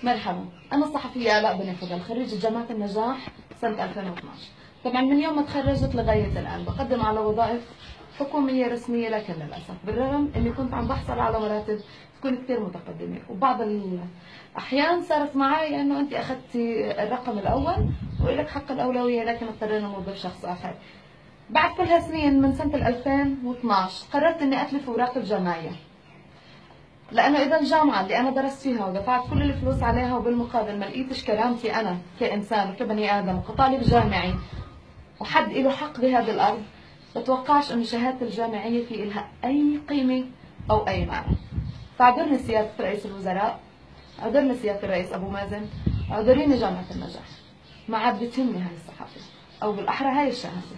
مرحبا، أنا الصحفية آلاء بني فضل، خريجة جامعة النجاح سنة 2012. طبعا من يوم ما تخرجت لغاية الآن بقدم على وظائف حكومية رسمية، لكن للأسف بالرغم إني كنت عم بحصل على مراتب تكون كثير متقدمة، وبعض الأحيان صارت معي إنه أنت أخذتي الرقم الأول وإلك حق الأولوية، لكن اضطرينا نوظف شخص آخر. بعد كل هالسنين من سنة 2012 قررت إني أتلف أوراق الجمعية، لأنه إذا الجامعة اللي أنا درست فيها ودفعت كل الفلوس عليها وبالمقابل ما لقيتش كرامتي أنا كإنسان وكبني آدم وكطالب جامعي وحد له حق بهذه الأرض، بتوقعش إنه شهادة الجامعية في إلها أي قيمة أو أي معنى. فاعذرني سيادة رئيس الوزراء، اعذرني سيادة الرئيس أبو مازن، اعذريني جامعة النجاح، ما عاد بتهمني هاي الصحافة أو بالأحرى هاي الشهادة.